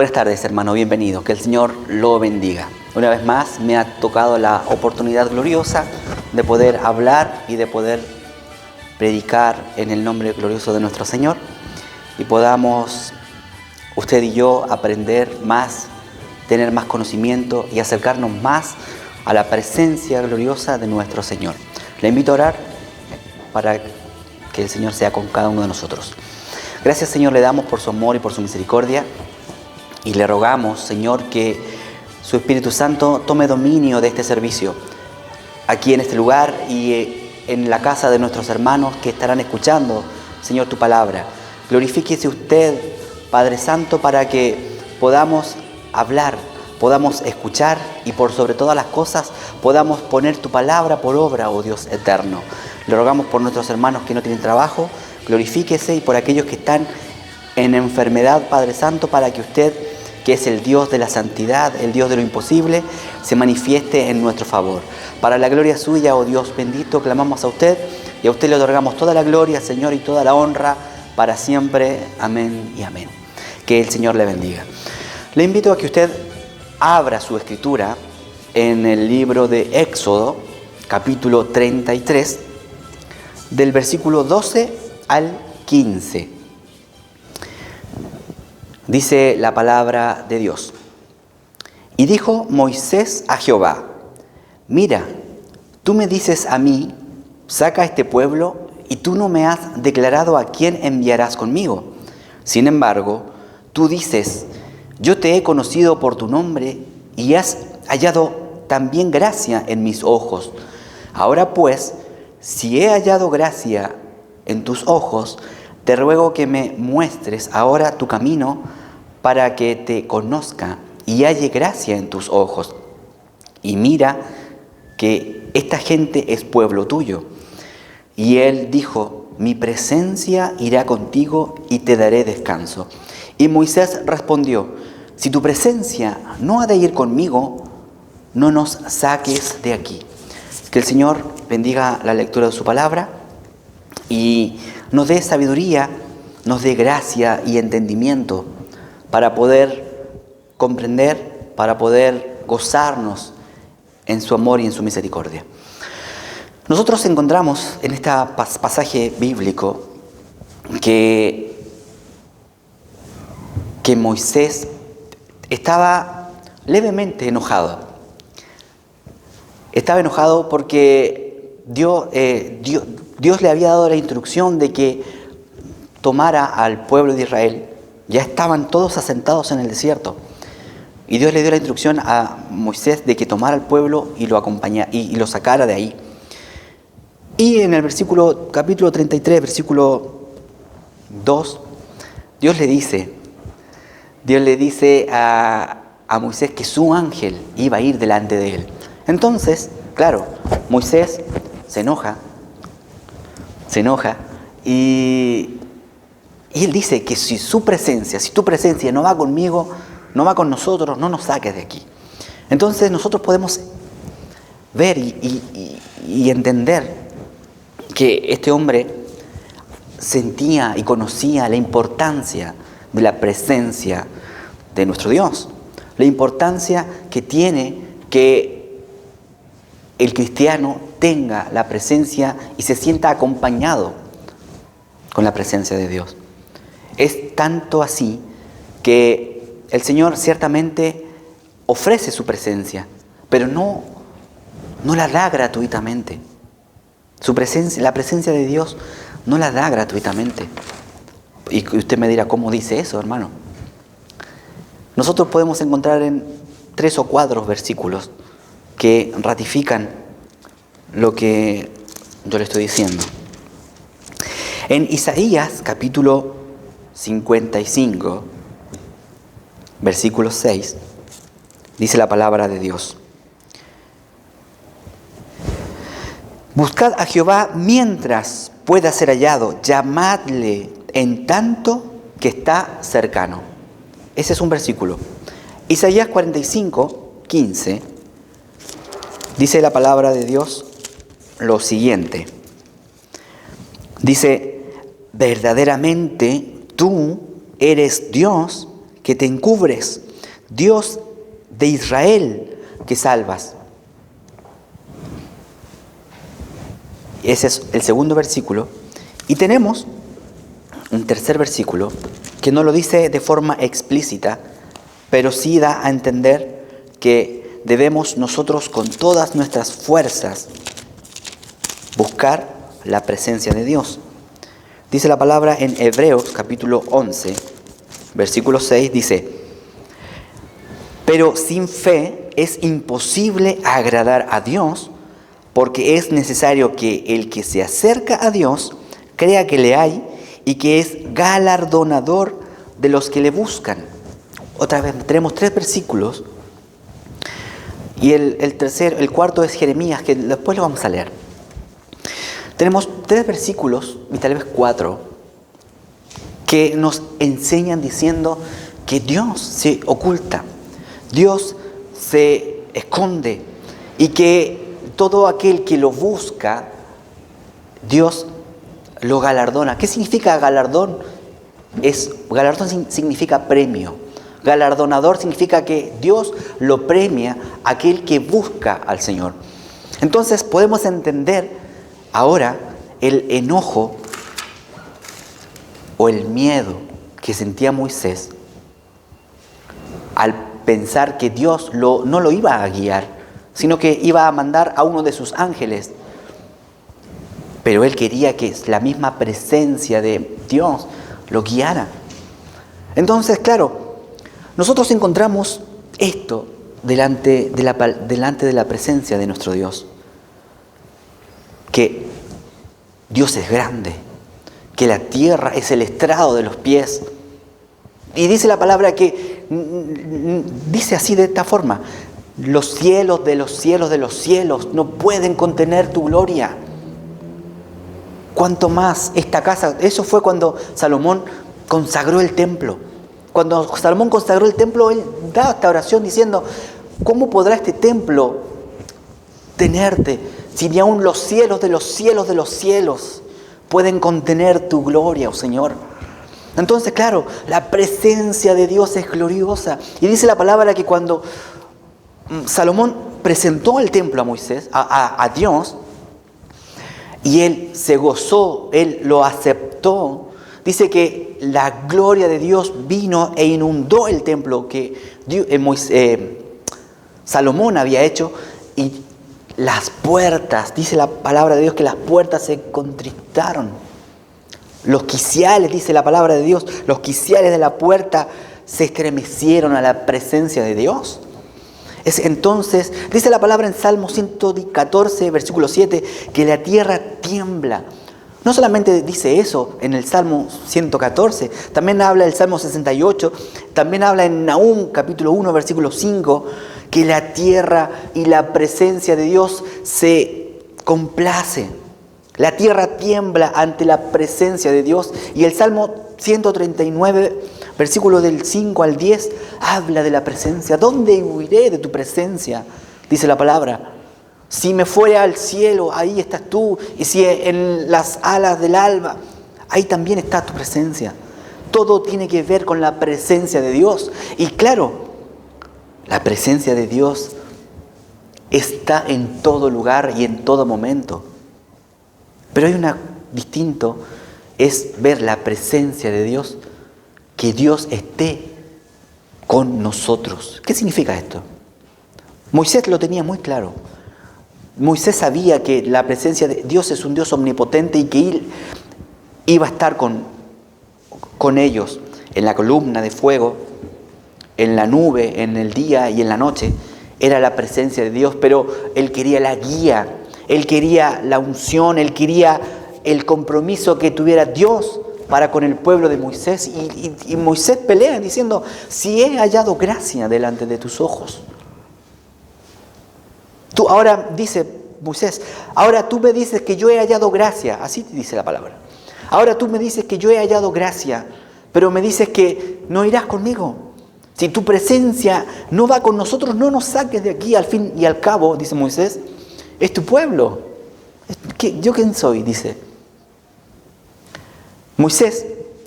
Buenas tardes, hermano, bienvenido. Que el Señor lo bendiga. Una vez más me ha tocado la oportunidad gloriosa de poder hablar y de poder predicar en el nombre glorioso de nuestro Señor y podamos usted y yo aprender más, tener más conocimiento y acercarnos más a la presencia gloriosa de nuestro Señor. Le invito a orar para que el Señor sea con cada uno de nosotros. Gracias, Señor, le damos por su amor y por su misericordia y le rogamos, Señor, que su Espíritu Santo tome dominio de este servicio aquí en este lugar y en la casa de nuestros hermanos que estarán escuchando, Señor, tu palabra. Glorifíquese usted, Padre Santo, para que podamos hablar, podamos escuchar y por sobre todas las cosas podamos poner tu palabra por obra, oh Dios eterno. Le rogamos por nuestros hermanos que no tienen trabajo, glorifíquese, y por aquellos que están en enfermedad, Padre Santo, para que usted, que es el Dios de la santidad, el Dios de lo imposible, se manifieste en nuestro favor. Para la gloria suya, oh Dios bendito, clamamos a usted y a usted le otorgamos toda la gloria, Señor, y toda la honra para siempre. Amén y amén. Que el Señor le bendiga. Le invito a que usted abra su escritura en el libro de Éxodo, capítulo 33, del versículo 12 al 15. Dice la palabra de Dios. Y dijo Moisés a Jehová: mira, tú me dices a mí, saca a este pueblo, y tú no me has declarado a quién enviarás conmigo. Sin embargo, tú dices, yo te he conocido por tu nombre, y has hallado también gracia en mis ojos. Ahora pues, si he hallado gracia en tus ojos, te ruego que me muestres ahora tu camino para que te conozca y halle gracia en tus ojos. Y mira que esta gente es pueblo tuyo. Y él dijo: mi presencia irá contigo y te daré descanso. Y Moisés respondió: si tu presencia no ha de ir conmigo, no nos saques de aquí. Que el Señor bendiga la lectura de su palabra y nos dé sabiduría, nos dé gracia y entendimiento para poder comprender, para poder gozarnos en su amor y en su misericordia. Nosotros encontramos en este pasaje bíblico que Moisés estaba levemente enojado. Estaba enojado porque Dios le había dado la instrucción de que tomara al pueblo de Israel. Ya estaban todos asentados en el desierto. Y Dios le dio la instrucción a Moisés de que tomara al pueblo y lo acompañara y lo sacara de ahí. Y en el capítulo 33, versículo 2, Dios le dice a Moisés que su ángel iba a ir delante de él. Entonces, claro, Moisés se enoja y él dice que si tu presencia no va conmigo, no va con nosotros, no nos saques de aquí. Entonces nosotros podemos ver y entender que este hombre sentía y conocía la importancia de la presencia de nuestro Dios, la importancia que tiene que el cristiano tenga la presencia y se sienta acompañado con la presencia de Dios. Es tanto así que el Señor ciertamente ofrece su presencia, pero no la da gratuitamente. La presencia de Dios no la da gratuitamente. Y usted me dirá, ¿cómo dice eso, hermano? Nosotros podemos encontrar en 3 o 4 versículos que ratifican lo que yo le estoy diciendo. En Isaías capítulo 55, versículo 6, dice la palabra de Dios: buscad a Jehová mientras pueda ser hallado, llamadle en tanto que está cercano. Ese es un versículo. Isaías 45, 15, dice la palabra de Dios lo siguiente. Dice: verdaderamente tú eres Dios que te encubres, Dios de Israel, que salvas. Ese es el segundo versículo. Y tenemos un tercer versículo que no lo dice de forma explícita, pero sí da a entender que debemos nosotros con todas nuestras fuerzas buscar la presencia de Dios. Dice la palabra en Hebreos capítulo 11, versículo 6, dice: pero sin fe es imposible agradar a Dios, porque es necesario que el que se acerca a Dios crea que le hay y que es galardonador de los que le buscan. Otra vez tenemos 3 versículos y el cuarto es Jeremías, que después lo vamos a leer. Tenemos 3 versículos y tal vez 4 que nos enseñan diciendo que Dios se oculta, Dios se esconde y que todo aquel que lo busca, Dios lo galardona. ¿Qué significa galardón? Galardón significa premio. Galardonador significa que Dios lo premia a aquel que busca al Señor. Entonces podemos entender ahora el enojo o el miedo que sentía Moisés al pensar que Dios no lo iba a guiar, sino que iba a mandar a uno de sus ángeles. Pero él quería que la misma presencia de Dios lo guiara. Entonces, claro, nosotros encontramos esto delante de la presencia de nuestro Dios. Que Dios es grande, que la tierra es el estrado de los pies. Y dice la palabra que, dice así de esta forma: los cielos de los cielos de los cielos no pueden contener tu gloria. ¿Cuánto más esta casa? Eso fue cuando Salomón consagró el templo. Cuando Salomón consagró el templo, él da esta oración diciendo: ¿cómo podrá este templo tenerte si ni aun los cielos de los cielos de los cielos pueden contener tu gloria, oh Señor? Entonces, claro, la presencia de Dios es gloriosa. Y dice la palabra que cuando Salomón presentó el templo a Moisés, a Dios, y él se gozó, él lo aceptó, dice que la gloria de Dios vino e inundó el templo que Salomón había hecho, y las puertas, dice la palabra de Dios que las puertas se contristaron. Los quiciales, dice la palabra de Dios, los quiciales de la puerta se estremecieron a la presencia de Dios. Entonces, dice la palabra en Salmo 114, versículo 7, que la tierra tiembla. No solamente dice eso en el Salmo 114, también habla el Salmo 68, también habla en Nahum capítulo 1, versículo 5, que la tierra y la presencia de Dios se complace. La tierra tiembla ante la presencia de Dios. Y el Salmo 139, versículo del 5 al 10, habla de la presencia. ¿Dónde huiré de tu presencia? Dice la palabra. Si me fuera al cielo, ahí estás tú. Y si en las alas del alba, ahí también está tu presencia. Todo tiene que ver con la presencia de Dios. Y claro, la presencia de Dios está en todo lugar y en todo momento. Pero hay una distinto, es ver la presencia de Dios, que Dios esté con nosotros. ¿Qué significa esto? Moisés lo tenía muy claro. Moisés sabía que la presencia de Dios es un Dios omnipotente y que Él iba a estar con ellos en la columna de fuego, en la nube, en el día y en la noche. Era la presencia de Dios, pero Él quería la guía. Él quería la unción, él quería el compromiso que tuviera Dios para con el pueblo de Moisés. Y Moisés pelea diciendo: si he hallado gracia delante de tus ojos. Tú ahora, dice Moisés, ahora tú me dices que yo he hallado gracia. Así dice la palabra. Ahora tú me dices que yo he hallado gracia, pero me dices que no irás conmigo. Si tu presencia no va con nosotros, no nos saques de aquí. Al fin y al cabo, dice Moisés, es tu pueblo. ¿Yo quién soy? Dice Moisés.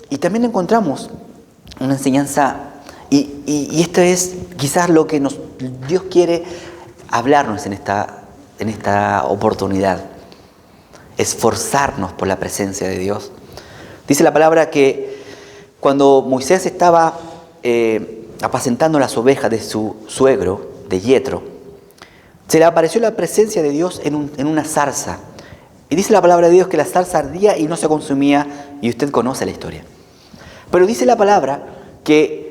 Y también encontramos una enseñanza Y esto es quizás lo que Dios quiere hablarnos en esta oportunidad. Esforzarnos por la presencia de Dios. Dice la palabra que cuando Moisés estaba apacentando las ovejas de su suegro, de Yetro, se le apareció la presencia de Dios en una zarza. Y dice la palabra de Dios que la zarza ardía y no se consumía, y usted conoce la historia. Pero dice la palabra que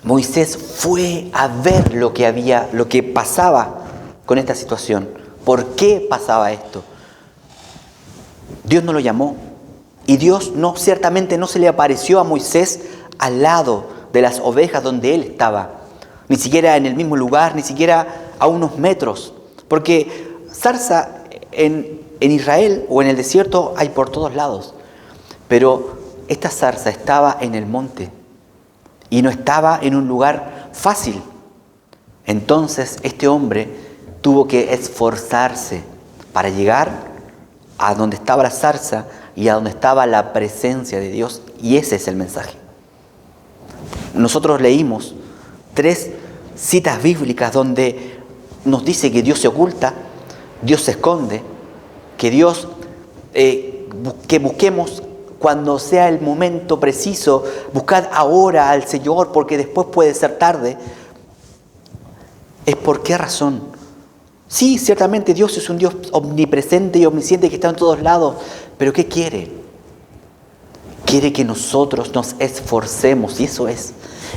Moisés fue a ver lo que pasaba con esta situación. ¿Por qué pasaba esto? Dios no lo llamó. Y Dios ciertamente no se le apareció a Moisés al lado de las ovejas donde él estaba. Ni siquiera en el mismo lugar, ni siquiera a unos metros. Porque zarza en Israel o en el desierto hay por todos lados. Pero esta zarza estaba en el monte y no estaba en un lugar fácil. Entonces este hombre tuvo que esforzarse para llegar a donde estaba la zarza y a donde estaba la presencia de Dios. Y ese es el mensaje. Nosotros leímos 3 citas bíblicas donde nos dice que Dios se oculta, Dios se esconde, que busquemos cuando sea el momento preciso, buscad ahora al Señor porque después puede ser tarde. ¿Es por qué razón? Sí, ciertamente Dios es un Dios omnipresente y omnisciente que está en todos lados, pero ¿qué quiere? Quiere que nosotros nos esforcemos, y esa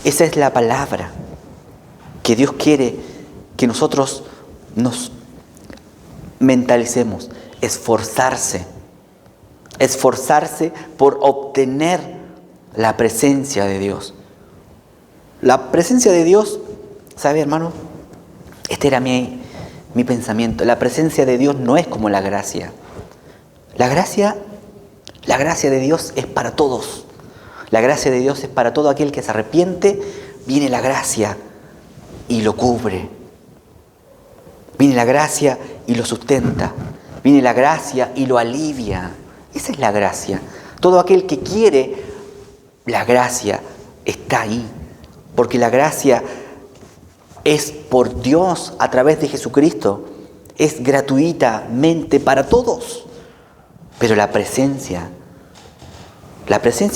es la palabra, que Dios quiere que nosotros nos mentalicemos, esforzarse por obtener la presencia de Dios. La presencia de Dios, ¿sabe, hermano? Este era mi pensamiento. La presencia de Dios no es como la gracia. La gracia de Dios es para todos. La gracia de Dios es para todo aquel que se arrepiente. Viene la gracia y lo cubre. Viene la gracia y lo sustenta. Viene la gracia y lo alivia. Esa es la gracia. Todo aquel que quiere la gracia está ahí. Porque la gracia es por Dios a través de Jesucristo. Es gratuitamente para todos. Pero la presencia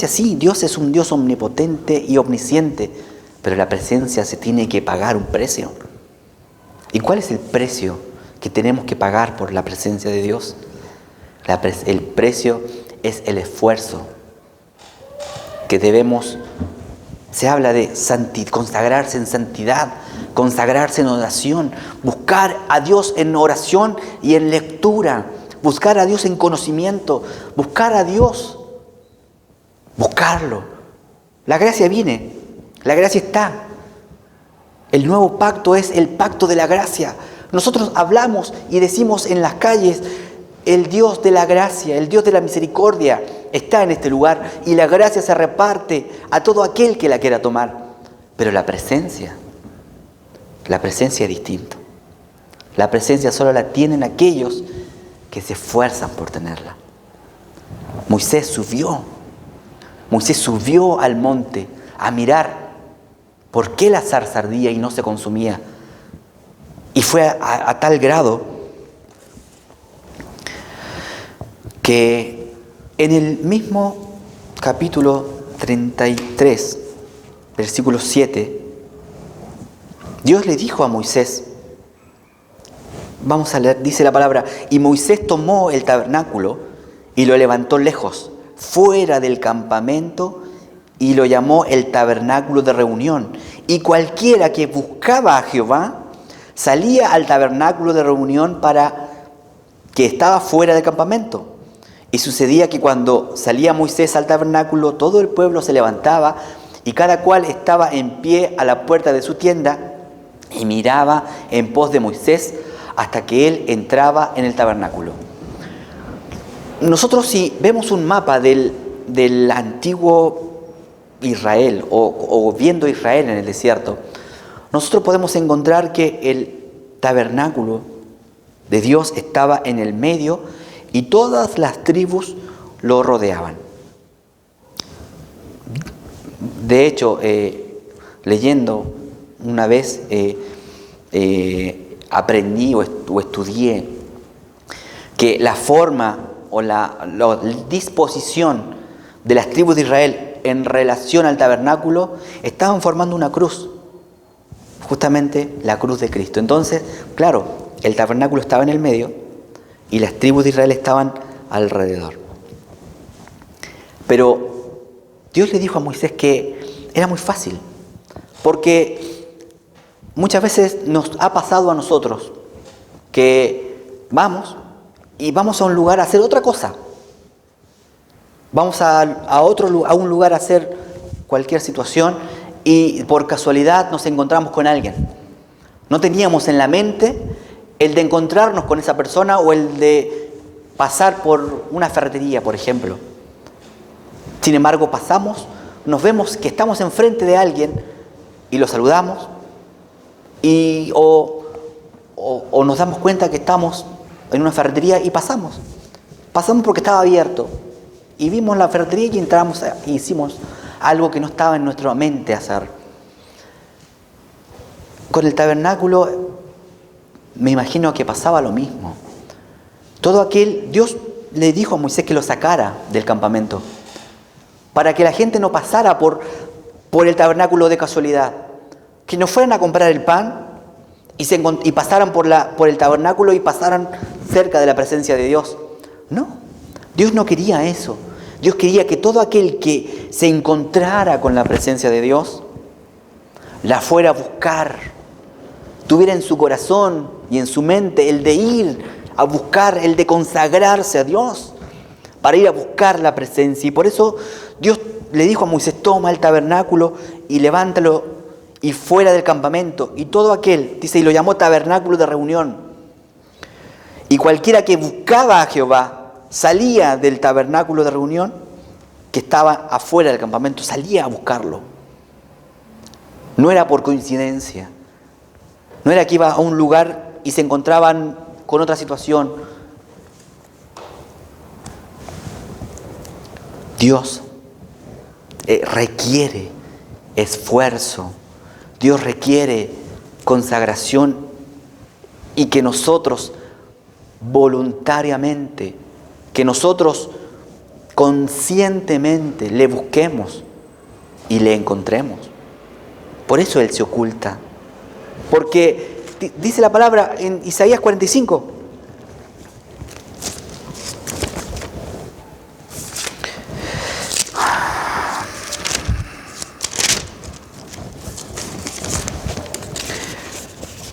sí, Dios es un Dios omnipotente y omnisciente. Pero la presencia se tiene que pagar un precio. ¿Y cuál es el precio que tenemos que pagar por la presencia de Dios? El precio es el esfuerzo que debemos. Se habla de consagrarse en santidad, consagrarse en oración, buscar a Dios en oración y en lectura, buscar a Dios en conocimiento, buscar a Dios, buscarlo. La gracia viene, la gracia está. El nuevo pacto es el pacto de la gracia. Nosotros hablamos y decimos en las calles, el Dios de la gracia, el Dios de la misericordia está en este lugar y la gracia se reparte a todo aquel que la quiera tomar. Pero la presencia es distinta. La presencia solo la tienen aquellos que se esfuerzan por tenerla. Moisés subió al monte a mirar por qué la zarza ardía y no se consumía. Y fue a tal grado que en el mismo capítulo 33, versículo 7, Dios le dijo a Moisés, vamos a leer, dice la palabra, y Moisés tomó el tabernáculo y lo levantó lejos, fuera del campamento, y lo llamó el tabernáculo de reunión. Y cualquiera que buscaba a Jehová salía al tabernáculo de reunión que estaba fuera del campamento. Y sucedía que cuando salía Moisés al tabernáculo, todo el pueblo se levantaba y cada cual estaba en pie a la puerta de su tienda y miraba en pos de Moisés hasta que él entraba en el tabernáculo. Nosotros, si vemos un mapa del antiguo Israel o viendo Israel en el desierto, nosotros podemos encontrar que el tabernáculo de Dios estaba en el medio y todas las tribus lo rodeaban. De hecho, leyendo, una vez aprendí o estudié que la forma o la disposición de las tribus de Israel en relación al tabernáculo estaban formando una cruz, justamente la cruz de Cristo. Entonces, claro, el tabernáculo estaba en el medio y las tribus de Israel estaban alrededor. Pero Dios le dijo a Moisés que era muy fácil, porque muchas veces nos ha pasado a nosotros que vamos a un lugar a hacer otra cosa. Vamos a un lugar a hacer cualquier situación y por casualidad nos encontramos con alguien. No teníamos en la mente el de encontrarnos con esa persona o el de pasar por una ferretería, por ejemplo. Sin embargo, pasamos, nos vemos que estamos enfrente de alguien y lo saludamos o nos damos cuenta que estamos en una ferretería y pasamos. Pasamos porque estaba abierto. Y vimos la ferretería y entramos y hicimos algo que no estaba en nuestra mente hacer. Con el tabernáculo me imagino que pasaba lo mismo. Dios le dijo a Moisés que lo sacara del campamento para que la gente no pasara por el tabernáculo de casualidad. Que no fueran a comprar el pan y pasaran por el tabernáculo y pasaran cerca de la presencia de Dios. No, Dios no quería eso. Dios quería que todo aquel que se encontrara con la presencia de Dios la fuera a buscar, tuviera en su corazón y en su mente el de ir a buscar, el de consagrarse a Dios para ir a buscar la presencia. Y por eso Dios le dijo a Moisés: toma el tabernáculo y levántalo y fuera del campamento. Y todo aquel, dice, y lo llamó tabernáculo de reunión. Y cualquiera que buscaba a Jehová salía del tabernáculo de reunión, que estaba afuera del campamento, salía a buscarlo. No era por coincidencia. No era que iba a un lugar y se encontraban con otra situación. Dios requiere esfuerzo. Dios requiere consagración y que nosotros voluntariamente, que nosotros conscientemente le busquemos y le encontremos. Por eso Él se oculta. Porque dice la palabra en Isaías 45.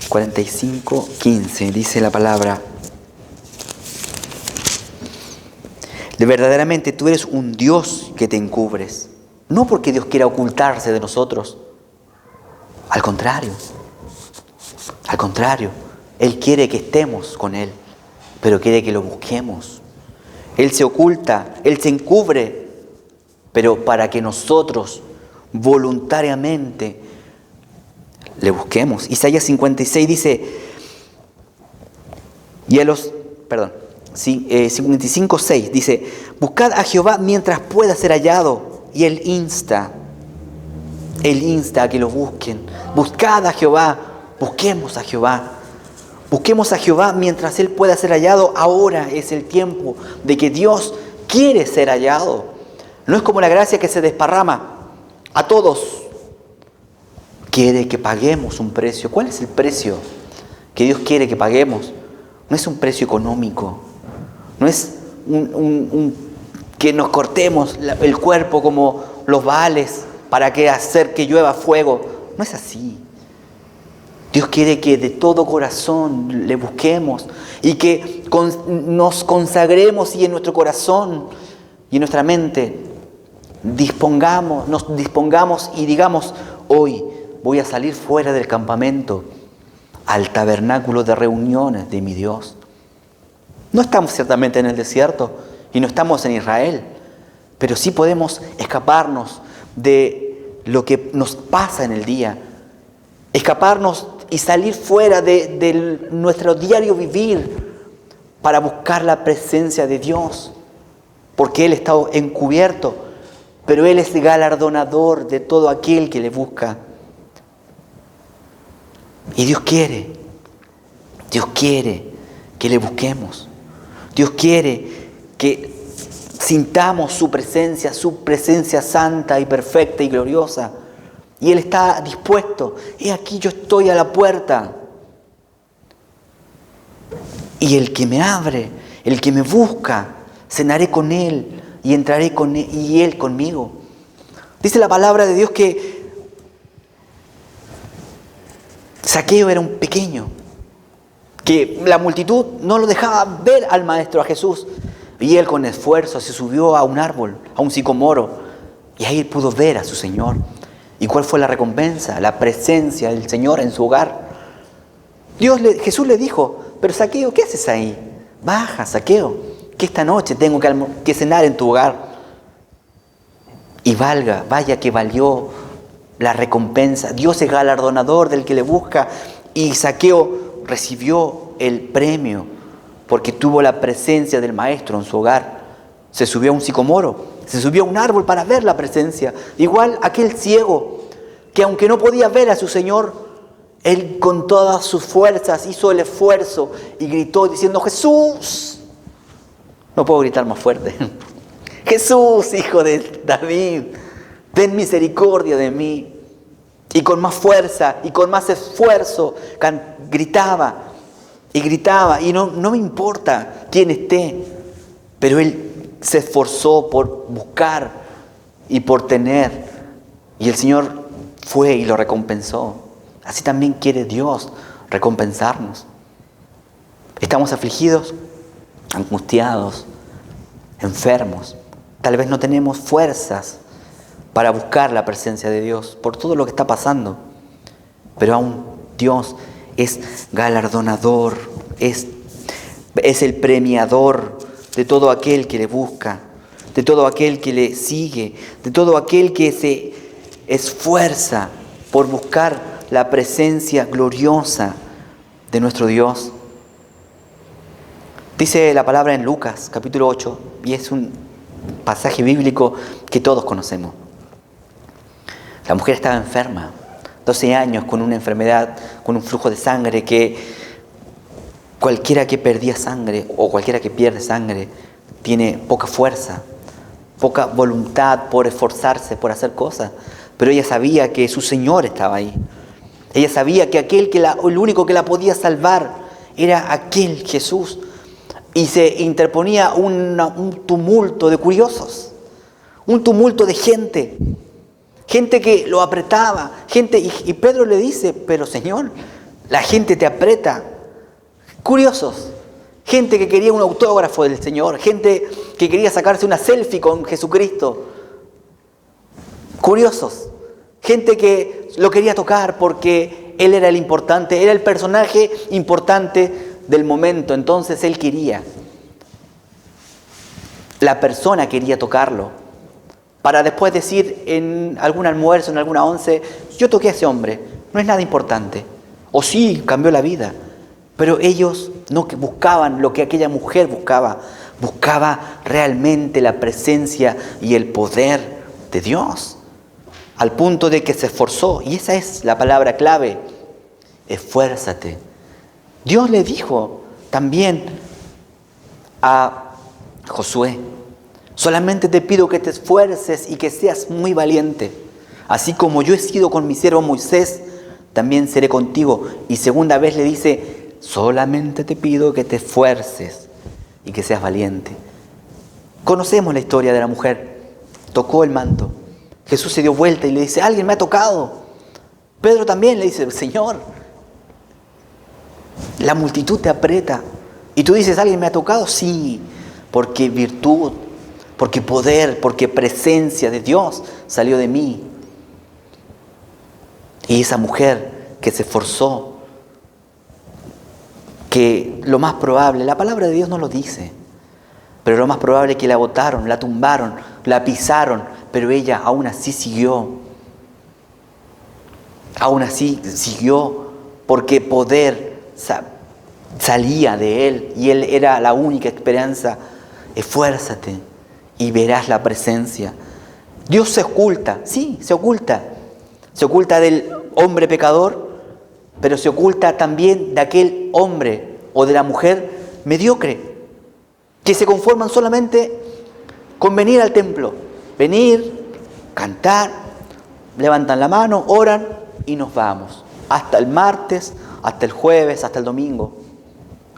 (45:15) dice la palabra: de verdaderamente tú eres un Dios que te encubres. No porque Dios quiera ocultarse de nosotros. Al contrario, Él quiere que estemos con Él, pero quiere que lo busquemos. Él se oculta, Él se encubre, pero para que nosotros voluntariamente le busquemos. Isaías 56 dice, 55:6 dice: buscad a Jehová mientras pueda ser hallado. Y Él insta a que lo busquen. Buscad a Jehová, busquemos a Jehová. Busquemos a Jehová mientras Él pueda ser hallado. Ahora es el tiempo de que Dios quiere ser hallado. No es como la gracia que se desparrama a todos. Quiere que paguemos un precio. ¿Cuál es el precio que Dios quiere que paguemos? No es un precio económico. No es que nos cortemos el cuerpo como los Baales para hacer que llueva fuego. No es así. Dios quiere que de todo corazón le busquemos y que nos consagremos y en nuestro corazón y en nuestra mente nos dispongamos y digamos: hoy voy a salir fuera del campamento al tabernáculo de reuniones de mi Dios. No estamos ciertamente en el desierto y no estamos en Israel, pero sí podemos escaparnos de lo que nos pasa en el día, escaparnos y salir fuera de nuestro diario vivir para buscar la presencia de Dios, porque Él está encubierto, pero Él es galardonador de todo aquel que le busca. Y Dios quiere que le busquemos. Dios quiere que sintamos su presencia santa y perfecta y gloriosa. Y Él está dispuesto. He aquí, yo estoy a la puerta. Y el que me abre, el que me busca, cenaré con Él y entraré con Él y Él conmigo. Dice la palabra de Dios que Zaqueo era un pequeño, que la multitud no lo dejaba ver al Maestro, a Jesús. Y él con esfuerzo se subió a un árbol, a un sicomoro, y ahí pudo ver a su Señor. ¿Y cuál fue la recompensa? La presencia del Señor en su hogar. Jesús le dijo: pero Zaqueo, ¿qué haces ahí? Baja, Zaqueo, que esta noche tengo que cenar en tu hogar. Y vaya que valió la recompensa. Dios es galardonador del que le busca, y Zaqueo recibió el premio porque tuvo la presencia del Maestro en su hogar. Se subió a un sicomoro, se subió a un árbol para ver la presencia. Igual aquel ciego, que aunque no podía ver a su Señor, él con todas sus fuerzas hizo el esfuerzo y gritó diciendo: Jesús. No puedo gritar más fuerte. Jesús, Hijo de David, ten misericordia de mí. Y con más fuerza y con más esfuerzo gritaba y gritaba. Y no me importa quién esté, pero él se esforzó por buscar y por tener. Y el Señor fue y lo recompensó. Así también quiere Dios recompensarnos. Estamos afligidos, angustiados, enfermos. Tal vez no tenemos fuerzas para buscar la presencia de Dios por todo lo que está pasando. Pero aún Dios es galardonador, es el premiador de todo aquel que le busca, de todo aquel que le sigue, de todo aquel que se esfuerza por buscar la presencia gloriosa de nuestro Dios. Dice la palabra en Lucas, capítulo 8, y es un pasaje bíblico que todos conocemos. La mujer estaba enferma, 12 años, con una enfermedad, con un flujo de sangre que cualquiera que perdía sangre o cualquiera que pierde sangre tiene poca fuerza, poca voluntad por esforzarse, por hacer cosas. Pero ella sabía que su Señor estaba ahí. Ella sabía que el único que la podía salvar era aquel Jesús. Y se interponía un tumulto de curiosos, un tumulto de gente que lo apretaba, y Pedro le dice: pero Señor, la gente te aprieta. Curiosos, gente que quería un autógrafo del Señor, gente que quería sacarse una selfie con Jesucristo. Curiosos, gente que lo quería tocar porque Él era el importante, era el personaje importante del momento. Entonces él quería, la persona quería tocarlo, para después decir en algún almuerzo, en alguna once: yo toqué a ese hombre, no es nada importante. O sí, cambió la vida. Pero ellos no buscaban lo que aquella mujer buscaba realmente la presencia y el poder de Dios, al punto de que se esforzó. Y esa es la palabra clave: esfuérzate. Dios le dijo también a Josué: solamente te pido que te esfuerces y que seas muy valiente. Así como yo he sido con mi siervo Moisés, también seré contigo. Y segunda vez le dice: solamente te pido que te esfuerces y que seas valiente. Conocemos la historia de la mujer. Tocó el manto. Jesús se dio vuelta y le dice: alguien me ha tocado. Pedro también le dice: Señor, la multitud te aprieta. Y tú dices: ¿alguien me ha tocado? Sí, porque virtud, porque poder, porque presencia de Dios salió de mí. Y esa mujer que se esforzó, que lo más probable, la palabra de Dios no lo dice, pero lo más probable es que la botaron, la tumbaron, la pisaron, pero ella aún así siguió. Aún así siguió, porque poder salía de él y él era la única esperanza. Esfuérzate y verás la presencia. Dios se oculta, sí, se oculta. Se oculta del hombre pecador, pero se oculta también de aquel hombre o de la mujer mediocre, que se conforman solamente con venir al templo, venir, cantar, levantan la mano, oran y nos vamos. Hasta el martes, hasta el jueves, hasta el domingo,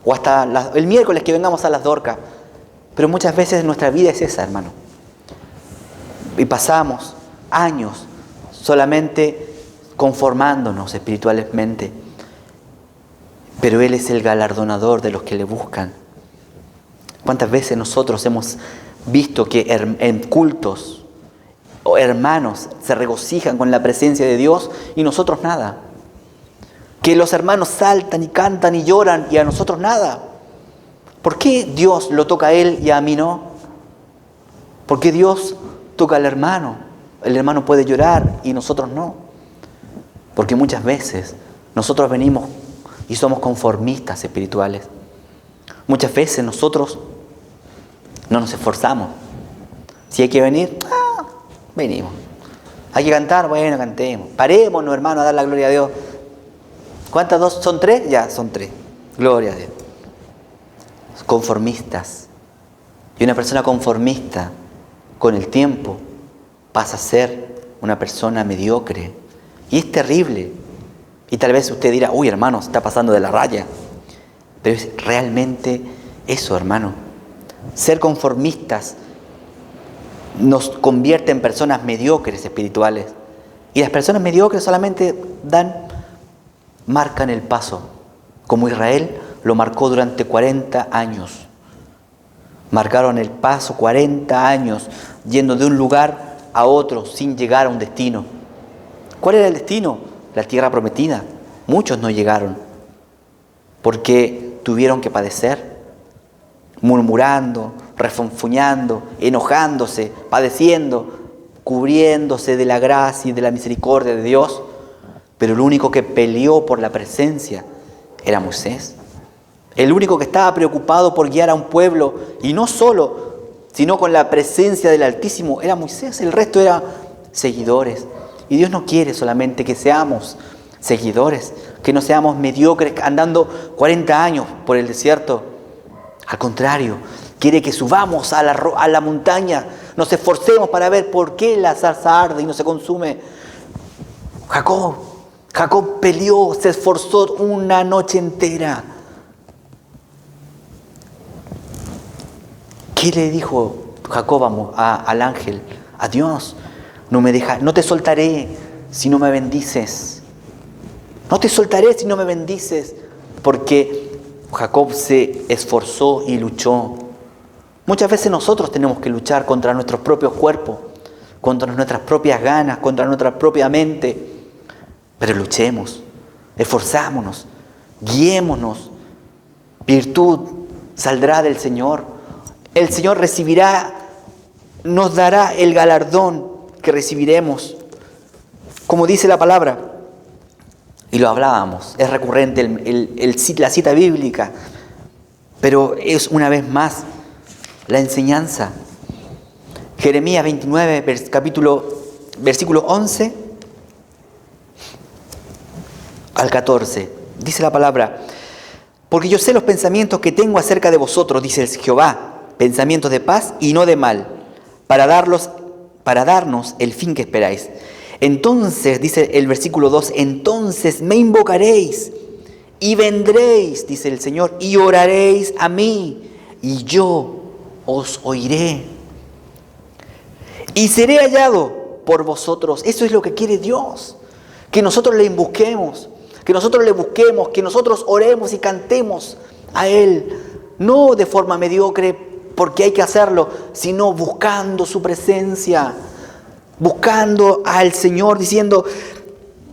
o hasta el miércoles que vengamos a las Dorcas. Pero muchas veces nuestra vida es esa, hermano. Y pasamos años solamente conformándonos espiritualmente. Pero Él es el galardonador de los que le buscan. ¿Cuántas veces nosotros hemos visto que en cultos o hermanos se regocijan con la presencia de Dios y nosotros nada? Que los hermanos saltan y cantan y lloran y a nosotros nada. ¿Por qué Dios lo toca a él y a mí no? ¿Por qué Dios toca al hermano? El hermano puede llorar y nosotros no. Porque muchas veces nosotros venimos y somos conformistas espirituales. Muchas veces nosotros no nos esforzamos. Si hay que venir, venimos. Hay que cantar, bueno, cantemos. Parémonos, hermano, a dar la gloria a Dios. ¿Cuántas dos? ¿Son tres? Ya, son tres. Gloria a Dios. Conformistas. Y una persona conformista, con el tiempo, pasa a ser una persona mediocre. Y es terrible. Y tal vez usted dirá, uy, hermano, se está pasando de la raya. Pero es realmente eso, hermano. Ser conformistas nos convierte en personas mediocres espirituales. Y las personas mediocres solamente marcan el paso, como Israel lo marcó durante 40 años. Marcaron el paso 40 años, yendo de un lugar a otro sin llegar a un destino. ¿Cuál era el destino? La tierra prometida. Muchos no llegaron, porque tuvieron que padecer, murmurando, refunfuñando, enojándose, padeciendo, cubriéndose de la gracia y de la misericordia de Dios. Pero el único que peleó por la presencia era Moisés. El único que estaba preocupado por guiar a un pueblo, y no solo, sino con la presencia del Altísimo, era Moisés. El resto eran seguidores. Y Dios no quiere solamente que seamos seguidores, que no seamos mediocres andando 40 años por el desierto. Al contrario, quiere que subamos a la montaña, nos esforcemos para ver por qué la zarza arde y no se consume. Jacob peleó, se esforzó una noche entera. ¿Qué le dijo Jacob al ángel? A Dios, no te soltaré si no me bendices. No te soltaré si no me bendices. Porque Jacob se esforzó y luchó. Muchas veces nosotros tenemos que luchar contra nuestros propios cuerpos, contra nuestras propias ganas, contra nuestra propia mente. Pero luchemos, esforzámonos, guiémonos. Virtud saldrá del Señor. El Señor nos dará el galardón que recibiremos. Como dice la palabra, y lo hablábamos, es recurrente la cita bíblica, pero es una vez más la enseñanza. Jeremías 29, versículo 11 al 14, dice la palabra: porque yo sé los pensamientos que tengo acerca de vosotros, dice el Jehová, pensamientos de paz y no de mal, para darnos el fin que esperáis. Entonces, dice el versículo 2, entonces me invocaréis y vendréis, dice el Señor, y oraréis a mí, y yo os oiré. Y seré hallado por vosotros. Eso es lo que quiere Dios, que nosotros le busquemos, que nosotros oremos y cantemos a Él, no de forma mediocre, porque hay que hacerlo, sino buscando su presencia, buscando al Señor, diciendo: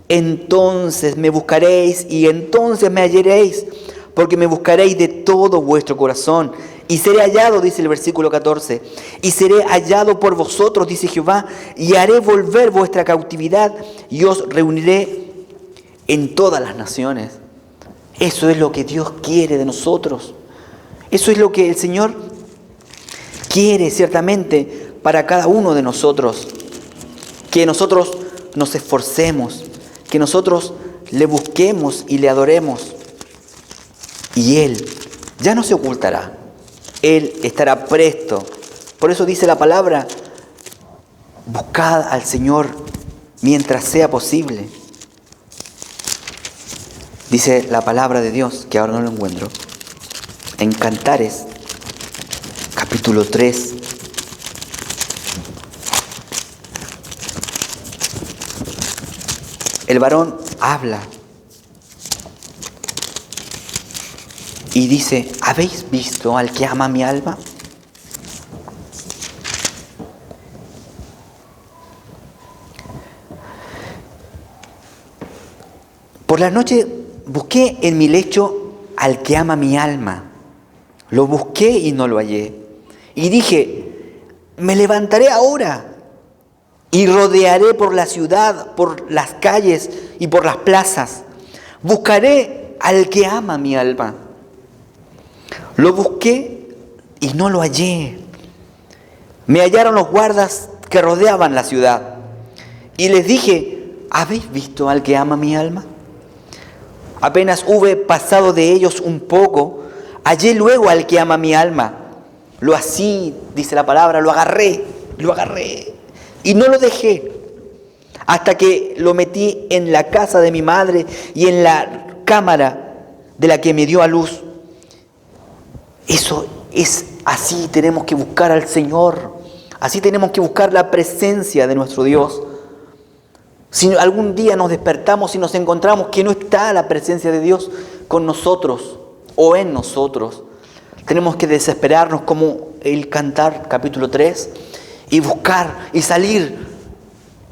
entonces me buscaréis y entonces me hallaréis, porque me buscaréis de todo vuestro corazón. Y seré hallado, dice el versículo 14, y seré hallado por vosotros, dice Jehová, y haré volver vuestra cautividad y os reuniré en todas las naciones. Eso es lo que Dios quiere de nosotros. Eso es lo que el Señor quiere ciertamente para cada uno de nosotros. Que nosotros nos esforcemos, que nosotros le busquemos busquemos y le adoremos. Y Él ya no se ocultará. Él estará presto. Por eso dice la palabra, buscad al Señor mientras sea posible. Dice la palabra de Dios, que ahora no lo encuentro, en Cantares, capítulo 3. El varón habla y dice, ¿habéis visto al que ama mi alma? Por la noche busqué en mi lecho al que ama mi alma. Lo busqué y no lo hallé. Y dije, me levantaré ahora y rodearé por la ciudad, por las calles y por las plazas. Buscaré al que ama mi alma. Lo busqué y no lo hallé. Me hallaron los guardas que rodeaban la ciudad. Y les dije, ¿habéis visto al que ama mi alma? Apenas hube pasado de ellos un poco, hallé luego al que ama mi alma. Lo así, dice la palabra, lo agarré y no lo dejé. Hasta que lo metí en la casa de mi madre y en la cámara de la que me dio a luz. Eso es así, tenemos que buscar al Señor. Así tenemos que buscar la presencia de nuestro Dios. Si algún día nos despertamos y nos encontramos que no está la presencia de Dios con nosotros o en nosotros, tenemos que desesperarnos como el Cantar capítulo 3 y buscar y salir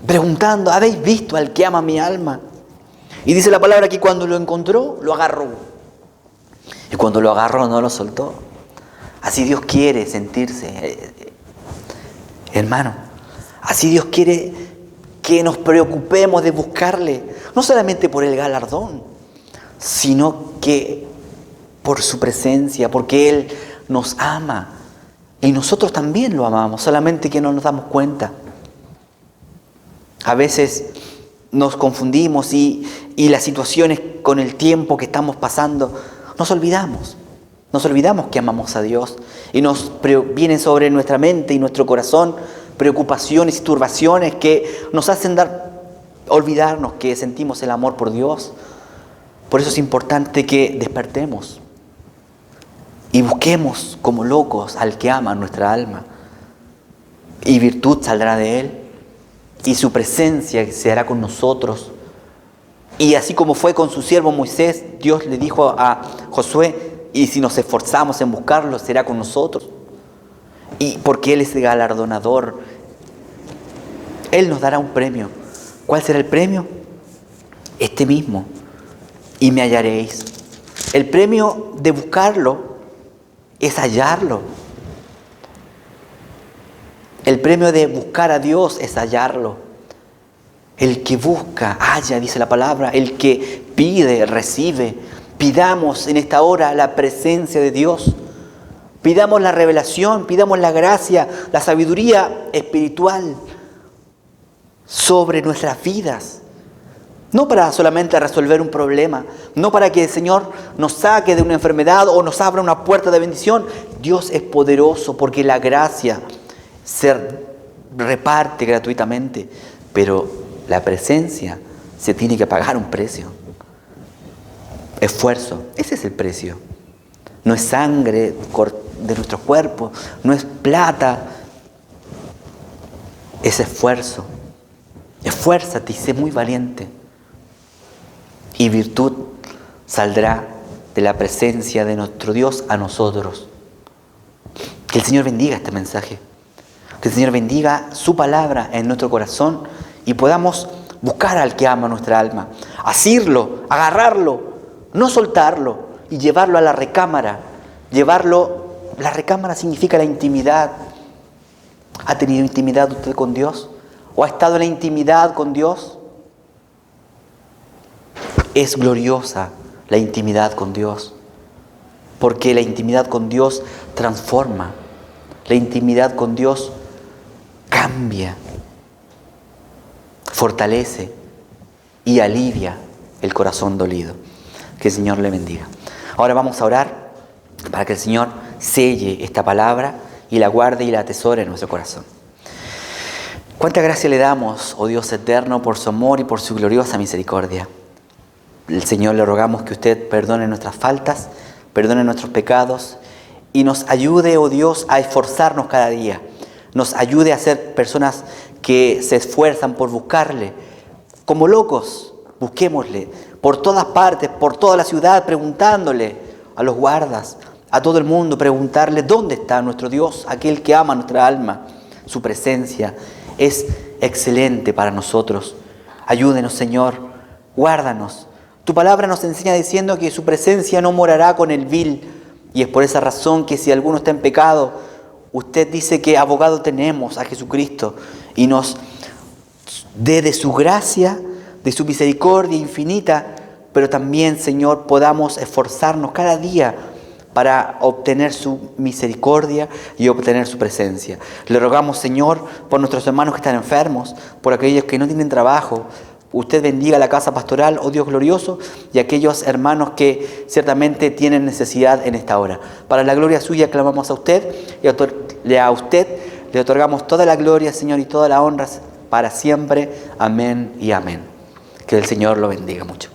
preguntando, ¿habéis visto al que ama mi alma? Y dice la palabra que cuando lo encontró, lo agarró. Y cuando lo agarró, no lo soltó. Así Dios quiere sentirse, hermano. Así Dios quiere que nos preocupemos de buscarle, no solamente por el galardón, sino que por su presencia, porque Él nos ama. Y nosotros también lo amamos, solamente que no nos damos cuenta. A veces nos confundimos y las situaciones con el tiempo que estamos pasando, nos olvidamos que amamos a Dios y vienen sobre nuestra mente y nuestro corazón preocupaciones y turbaciones que nos hacen olvidarnos que sentimos el amor por Dios. Por eso es importante que despertemos y busquemos como locos al que ama nuestra alma. Y virtud saldrá de Él y su presencia se hará con nosotros. Y así como fue con su siervo Moisés, Dios le dijo a Josué, y si nos esforzamos en buscarlo, será con nosotros. Y porque Él es el galardonador, Él nos dará un premio. ¿Cuál será el premio? Este mismo. Y me hallaréis. El premio de buscarlo es hallarlo. El premio de buscar a Dios es hallarlo. El que busca, halla, dice la palabra. El que pide, recibe. Pidamos en esta hora la presencia de Dios. Pidamos la revelación, pidamos la gracia, la sabiduría espiritual sobre nuestras vidas. No para solamente resolver un problema, no para que el Señor nos saque de una enfermedad o nos abra una puerta de bendición. Dios es poderoso porque la gracia se reparte gratuitamente, pero la presencia se tiene que pagar un precio. Esfuerzo, ese es el precio. No es sangre de nuestro cuerpo, no es plata, es esfuerzo. Esfuérzate y sé muy valiente. Y virtud saldrá de la presencia de nuestro Dios a nosotros. Que el Señor bendiga este mensaje. Que el Señor bendiga su palabra en nuestro corazón y podamos buscar al que ama nuestra alma. Asirlo, agarrarlo, no soltarlo y llevarlo a la recámara. La recámara significa la intimidad. ¿Ha tenido intimidad usted con Dios? ¿O ha estado en la intimidad con Dios? Es gloriosa la intimidad con Dios, porque la intimidad con Dios transforma, la intimidad con Dios cambia, fortalece y alivia el corazón dolido. Que el Señor le bendiga. Ahora vamos a orar para que el Señor selle esta palabra y la guarde y la atesore en nuestro corazón. Cuánta gracia le damos, oh Dios eterno, por su amor y por su gloriosa misericordia. El Señor, le rogamos que usted perdone nuestras faltas, perdone nuestros pecados y nos ayude, oh Dios, a esforzarnos cada día. Nos ayude a ser personas que se esfuerzan por buscarle. Como locos, busquémosle por todas partes, por toda la ciudad, preguntándole a los guardas, a todo el mundo, preguntarle dónde está nuestro Dios, aquel que ama nuestra alma. Su presencia es excelente para nosotros. Ayúdenos, Señor, guárdanos. Tu palabra nos enseña diciendo que su presencia no morará con el vil, y es por esa razón que si alguno está en pecado, usted dice que abogado tenemos a Jesucristo y nos dé de su gracia, de su misericordia infinita, pero también, Señor, podamos esforzarnos cada día para obtener su misericordia y obtener su presencia. Le rogamos, Señor, por nuestros hermanos que están enfermos, por aquellos que no tienen trabajo. Usted bendiga la casa pastoral, oh Dios glorioso, y aquellos hermanos que ciertamente tienen necesidad en esta hora. Para la gloria suya clamamos a usted y a usted le otorgamos toda la gloria, Señor, y toda la honra para siempre. Amén y amén. Que el Señor lo bendiga mucho.